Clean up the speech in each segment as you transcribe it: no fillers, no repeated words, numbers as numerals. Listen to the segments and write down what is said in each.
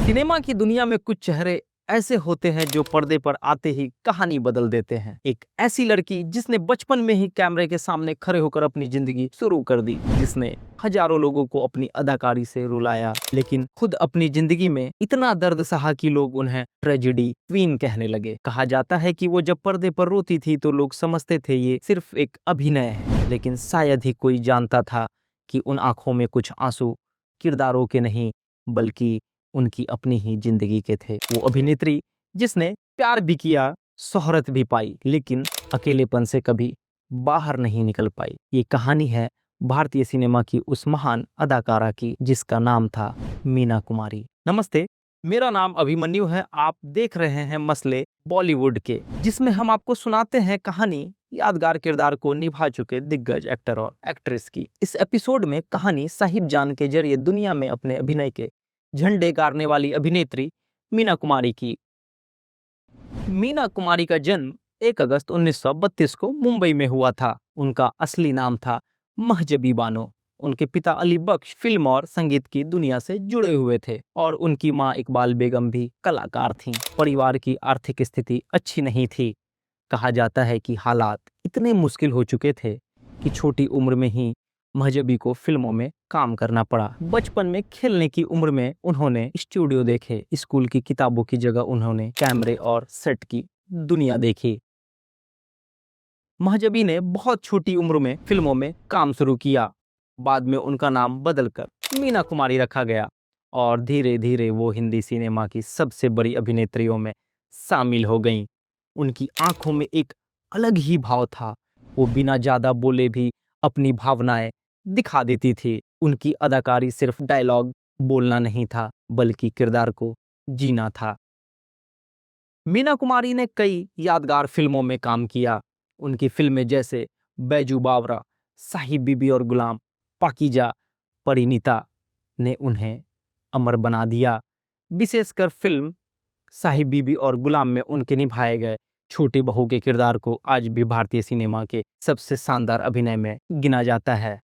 Cinema की दुनिया में कुछ चेहरे ऐसे होते हैं जो पर्दे पर आते ही कहानी बदल देते हैं। एक ऐसी लड़की जिसने बचपन में ही कैमरे के सामने खड़े होकर अपनी जिंदगी शुरू कर दी, जिसने हजारों लोगों को अपनी अदाकारी से रुलाया, लेकिन खुद अपनी जिंदगी में इतना दर्द सहा कि लोग उन्हें ट्रेजेडी क्वीन कहने लगे। कहा जाता है कि वो जब पर्दे पर रोती थी तो लोग समझते थे ये सिर्फ एक अभिनय है, लेकिन शायद ही कोई जानता था कि उन आंखों में कुछ आंसू किरदारों के नहीं बल्कि उनकी अपनी ही जिंदगी के थे। वो अभिनेत्री जिसने प्यार भी किया, शोहरत भी पाई, लेकिन अकेलेपन से कभी बाहर नहीं निकल पाई। ये कहानी है भारतीय सिनेमा की उस महान अदाकारा की जिसका नाम था मीना कुमारी। नमस्ते, मेरा नाम अभिमन्यु है। आप देख रहे हैं मसले बॉलीवुड के, जिसमें हम आपको सुनाते हैं कहानी यादगार किरदार को निभा चुके दिग्गज एक्टर और एक्ट्रेस की। इस एपिसोड में कहानी साहिब जान के जरिए दुनिया में अपने अभिनय के झंडे गाड़ने वाली अभिनेत्री मीना कुमारी की। मीना कुमारी का जन्म 1 अगस्त 1932 को मुंबई में हुआ था। उनका असली नाम था महजबी बानो। उनके पिता अली बख्श फिल्म और संगीत की दुनिया से जुड़े हुए थे और उनकी मां इकबाल बेगम भी कलाकार थीं। परिवार की आर्थिक स्थिति अच्छी नहीं थी। कहा जाता है कि हालात इतने मुश्किल हो चुके थे कि छोटी उम्र में ही महजबी को फिल्मों में काम करना पड़ा। बचपन में खेलने की उम्र में उन्होंने स्टूडियो देखे। स्कूल की किताबों की जगह उन्होंने कैमरे और सेट की दुनिया देखी। महजबी ने बहुत छोटी उम्र में फिल्मों में काम शुरू किया। बाद में उनका नाम बदलकर मीना कुमारी रखा गया और धीरे धीरे वो हिंदी सिनेमा की सबसे बड़ी अभिनेत्रियों में शामिल हो गईं। उनकी आंखों में एक अलग ही भाव था। वो बिना ज्यादा बोले भी अपनी भावनाएं दिखा देती थी। उनकी अदाकारी सिर्फ डायलॉग बोलना नहीं था, बल्कि किरदार को जीना था। मीना कुमारी ने कई यादगार फिल्मों में काम किया। उनकी फिल्में जैसे बैजू बावरा, साहिब बीबी और गुलाम, पाकीजा, परिणीता ने उन्हें अमर बना दिया। विशेषकर फिल्म साहिब बीबी और गुलाम में उनके निभाए गए छोटी बहू के किरदार को आज भी भारतीय सिनेमा के सबसे शानदार अभिनय में गिना जाता है।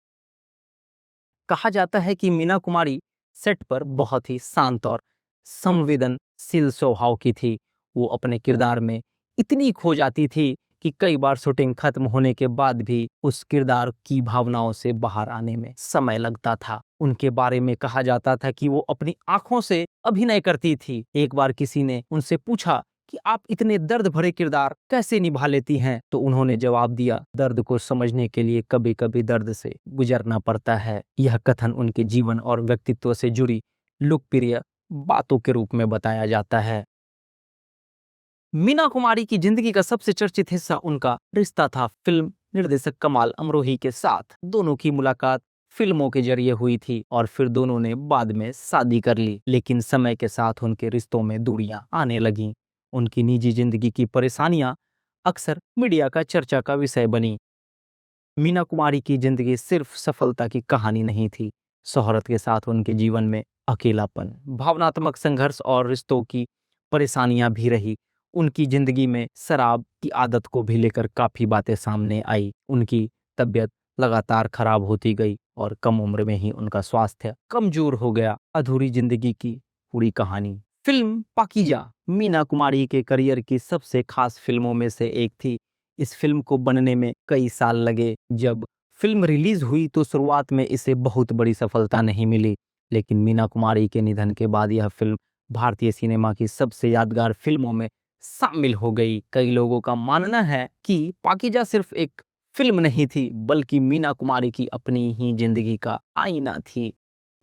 कहा जाता है कि मीना कुमारी सेट पर बहुत ही शांत और संवेदनशील स्वभाव की थी। वो अपने किरदार में इतनी खो जाती थी कि कई बार शूटिंग खत्म होने के बाद भी उस किरदार की भावनाओं से बाहर आने में समय लगता था। उनके बारे में कहा जाता था कि वो अपनी आंखों से अभिनय करती थी। एक बार किसी ने उनसे पूछा कि आप इतने दर्द भरे किरदार कैसे निभा लेती हैं, तो उन्होंने जवाब दिया, दर्द को समझने के लिए कभी कभी दर्द से गुजरना पड़ता है। यह कथन उनके जीवन और व्यक्तित्व से जुड़ी लोकप्रिय बातों के रूप में बताया जाता है। मीना कुमारी की जिंदगी का सबसे चर्चित हिस्सा उनका रिश्ता था फिल्म निर्देशक कमाल अमरोही के साथ। दोनों की मुलाकात फिल्मों के जरिए हुई थी और फिर दोनों ने बाद में शादी कर ली, लेकिन समय के साथ उनके रिश्तों में दूरियां आने लगीं। उनकी निजी जिंदगी की परेशानियां अक्सर मीडिया का चर्चा का विषय बनी। मीना कुमारी की जिंदगी सिर्फ सफलता की कहानी नहीं थी। शोहरत के साथ उनके जीवन में अकेलापन, भावनात्मक संघर्ष और रिश्तों की परेशानियां भी रही। उनकी जिंदगी में शराब की आदत को भी लेकर काफी बातें सामने आई। उनकी तबीयत लगातार खराब होती गई और कम उम्र में ही उनका स्वास्थ्य कमजोर हो गया। अधूरी जिंदगी की पूरी कहानी। फिल्म पाकीजा मीना कुमारी के करियर की सबसे खास फिल्मों में से एक थी। इस फिल्म को बनने में कई साल लगे। जब फिल्म रिलीज हुई तो शुरुआत में इसे बहुत बड़ी सफलता नहीं मिली, लेकिन मीना कुमारी के निधन के बाद यह फिल्म भारतीय सिनेमा की सबसे यादगार फिल्मों में शामिल हो गई। कई लोगों का मानना है कि पाकीजा सिर्फ एक फिल्म नहीं थी, बल्कि मीना कुमारी की अपनी ही जिंदगी का आईना थी।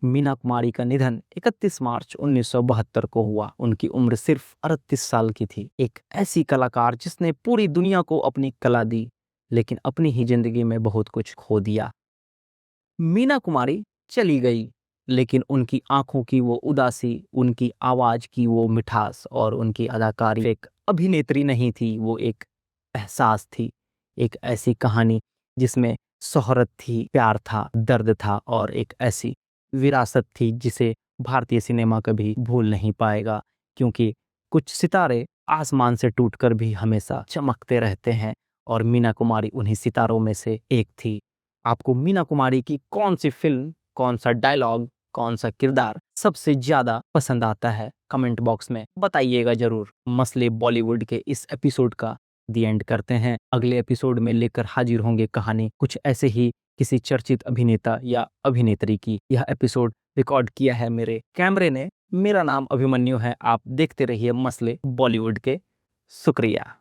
मीना कुमारी का निधन 31 मार्च 1972 को हुआ। उनकी उम्र सिर्फ 38 साल की थी। एक ऐसी कलाकार जिसने पूरी दुनिया को अपनी कला दी, लेकिन अपनी ही जिंदगी में बहुत कुछ खो दिया। मीना कुमारी चली गई, लेकिन उनकी आंखों की वो उदासी, उनकी आवाज की वो मिठास और उनकी अदाकारी एक अभिनेत्री नहीं थी, वो एक एहसास थी। एक ऐसी कहानी जिसमें शोहरत थी, प्यार था, दर्द था और एक ऐसी विरासत थी जिसे भारतीय सिनेमा कभी भूल नहीं पाएगा, क्योंकि कुछ सितारे आसमान से टूटकर भी हमेशा चमकते रहते हैं और मीना कुमारी उन्हीं सितारों में से एक थी। आपको मीना कुमारी की कौन सी फिल्म, कौन सा डायलॉग कौन सा किरदार सबसे ज्यादा पसंद आता है कमेंट बॉक्स में बताइएगा जरूर। मसले बॉलीवुड के इस एपिसोड का दी एंड करते हैं। अगले एपिसोड में लेकर हाजिर होंगे कहानी कुछ ऐसे ही किसी चर्चित अभिनेता या अभिनेत्री की। यह एपिसोड रिकॉर्ड किया है मेरे कैमरे ने। मेरा नाम अभिमन्यु है। आप देखते रहिए मसले बॉलीवुड के। शुक्रिया।